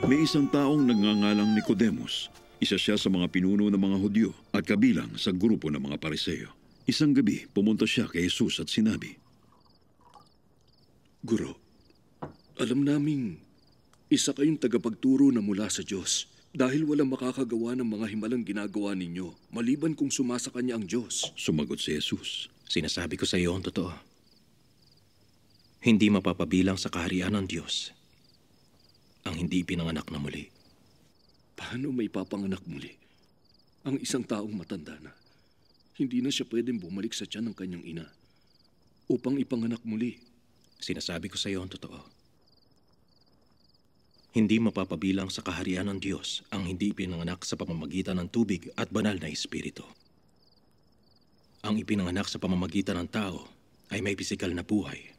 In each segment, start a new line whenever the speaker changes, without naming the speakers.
May isang taong nagngangalang Nicodemus. Isa siya sa mga pinuno ng mga Hudyo at kabilang sa grupo ng mga Pariseo. Isang gabi, pumunta siya kay Jesus at sinabi,
Guro, alam naming isa kayong tagapagturo na mula sa Diyos dahil walang makakagawa ng mga himalang ginagawa ninyo maliban kung sumasa kanya ang Diyos.
Sumagot si Jesus.
Sinasabi ko sa iyo ang totoo. Hindi mapapabilang sa kaharian ng Diyos ang hindi pinanganak na muli.
Paano may papanganak muli ang isang taong matanda na? Hindi na siya pwedeng bumalik sa tiyan ng kanyang ina upang ipanganak muli.
Sinasabi ko sa iyo ang totoo. Hindi mapapabilang sa kaharian ng Diyos ang hindi pinanganak sa pamamagitan ng tubig at banal na espiritu. Ang ipinanganak sa pamamagitan ng tao ay may pisikal na buhay.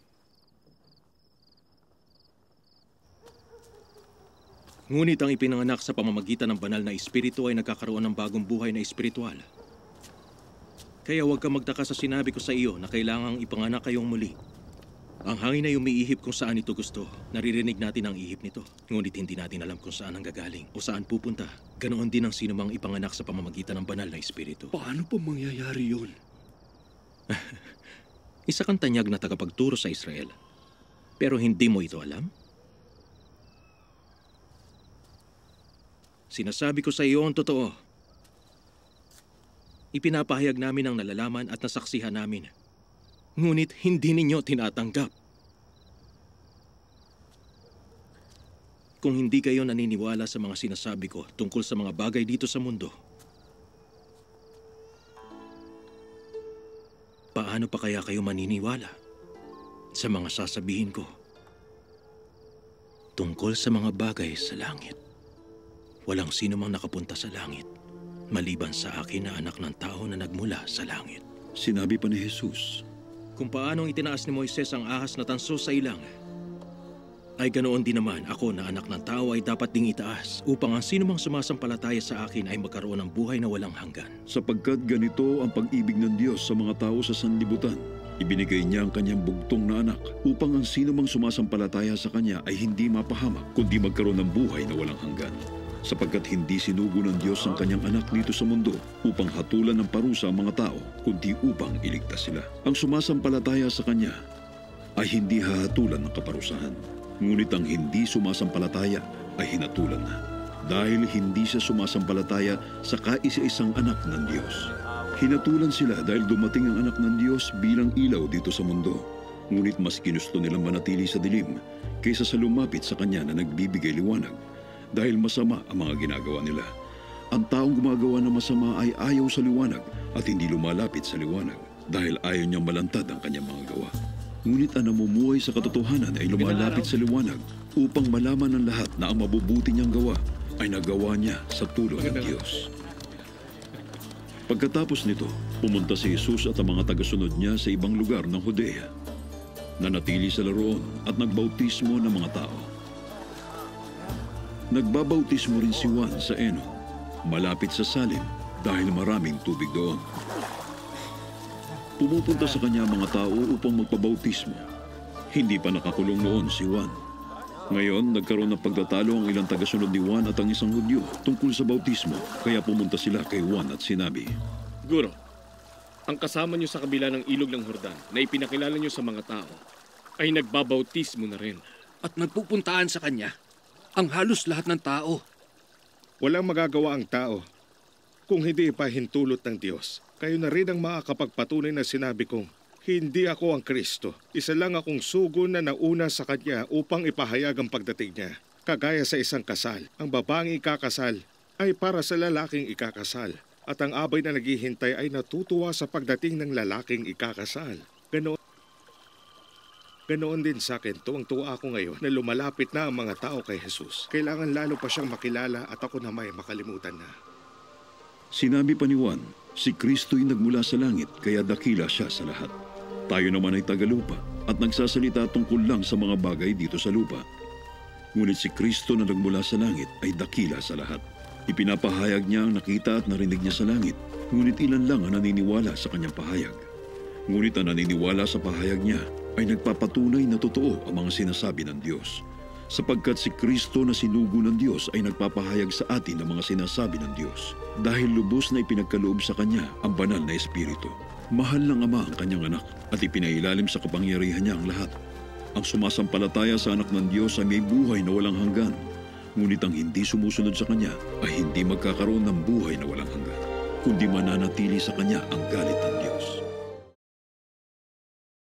Ngunit ang ipinanganak sa pamamagitan ng banal na espiritu ay nagkakaroon ng bagong buhay na espiritual. Kaya huwag kang magtaka sa sinabi ko sa iyo na kailangang ipanganak kayong muli. Ang hangin ay umiihip kung saan ito gusto. Naririnig natin ang ihip nito. Ngunit hindi natin alam kung saan ang gagaling o saan pupunta. Ganoon din ang sinumang ipanganak sa pamamagitan ng banal na espiritu.
Paano pa mangyayari yun?
Isa kang tanyag na tagapagturo sa Israel. Pero hindi mo ito alam? Sinasabi ko sa iyo ang totoo. Ipinapahayag namin ang nalalaman at nasaksihan namin. Ngunit hindi ninyo tinatanggap. Kung hindi kayo naniniwala sa mga sinasabi ko tungkol sa mga bagay dito sa mundo, paano pa kaya kayo maniniwala sa mga sasabihin ko tungkol sa mga bagay sa langit? Walang sino mang nakapunta sa langit, maliban sa akin na anak ng tao na nagmula sa langit.
Sinabi pa ni Jesus,
Kung paanong itinaas ni Moises ang ahas na tanso sa ilang, ay ganoon din naman ako na anak ng tao ay dapat ding itaas upang ang sino mang sumasampalataya sa akin ay magkaroon ng buhay na walang hanggan.
sapagkat ganito ang pag-ibig ng Diyos sa mga tao sa sanlibutan. Ibinigay niya ang kanyang bugtong na anak upang ang sino mang sumasampalataya sa kanya ay hindi mapahamak, kundi magkaroon ng buhay na walang hanggan. Sapagkat hindi sinugo ng Diyos ang kanyang anak dito sa mundo upang hatulan ng parusa ang mga tao, kundi upang iligtas sila. Ang sumasampalataya sa kanya ay hindi hahatulan ng kaparusahan. Ngunit ang hindi sumasampalataya ay hinatulan na. Dahil hindi siya sumasampalataya sa kaisa-isang anak ng Diyos. Hinatulan sila dahil dumating ang anak ng Diyos bilang ilaw dito sa mundo. Ngunit mas ginusto nilang manatili sa dilim kaysa sa lumapit sa kanya na nagbibigay liwanag. Dahil masama ang mga ginagawa nila. Ang taong gumagawa ng masama ay ayaw sa liwanag at hindi lumalapit sa liwanag dahil ayaw niyang malantad ang kanyang mga gawa. Ngunit ang namumuhay sa katotohanan ay lumalapit sa liwanag upang malaman ng lahat na ang mabubuti niyang gawa ay nagawa niya sa tulong ng Diyos. Pagkatapos nito, pumunta si Jesus at ang mga tagasunod niya sa ibang lugar ng Judea. Nanatili sila roon at nagbautismo ng mga tao. Nagbabautismo rin si Juan sa Enon, malapit sa Salim, dahil maraming tubig doon. Pumupunta sa kanya mga tao upang magpabautismo. Hindi pa nakakulong noon si Juan. Ngayon, nagkaroon ng pagtatalo ang ilang tagasunod ni Juan at ang isang Hudyo tungkol sa bautismo, kaya pumunta sila kay Juan at sinabi,
Guro, ang kasama niyo sa kabila ng ilog ng Jordan na ipinakilala niyo sa mga tao ay nagbabautismo na rin.
At nagpupuntaan sa kanya ang halos lahat ng tao.
Walang magagawa ang tao kung hindi ipahintulot ng Diyos. Kayo na rin ang makakapagpatunay na sinabi kong, hindi ako ang Kristo. Isa lang akong sugo na nauna sa Kanya upang ipahayag ang pagdating niya. Kagaya sa isang kasal, ang babaeng ikakasal ay para sa lalaking ikakasal. At ang abay na naghihintay ay natutuwa sa pagdating ng lalaking ikakasal. Ganoon din sa akin, tuwang-tuwa ako ngayon na lumalapit na ang mga tao kay Jesus. Kailangan lalo pa siyang makilala at ako na may makalimutan na.
Sinabi pa ni Juan, si Kristo'y nagmula sa langit, kaya dakila siya sa lahat. Tayo naman ay tagalupa at nagsasalita tungkol lang sa mga bagay dito sa lupa. Ngunit si Kristo na nagmula sa langit ay dakila sa lahat. Ipinapahayag niya ang nakita at narinig niya sa langit, ngunit ilan lang ang naniniwala sa kanyang pahayag. Ngunit ang naniniwala sa pahayag niya ay nagpapatunay na totoo ang mga sinasabi ng Diyos, sapagkat si Kristo na sinugo ng Diyos ay nagpapahayag sa atin ng mga sinasabi ng Diyos. Dahil lubos na ipinagkaloob sa Kanya ang banal na Espiritu. Mahal ng Ama ang Kanyang anak at ipinailalim sa kapangyarihan niya ang lahat. Ang sumasampalataya sa anak ng Diyos ay may buhay na walang hanggan. Ngunit ang hindi sumusunod sa Kanya ay hindi magkakaroon ng buhay na walang hanggan, kundi mananatili sa Kanya ang galit ng Diyos.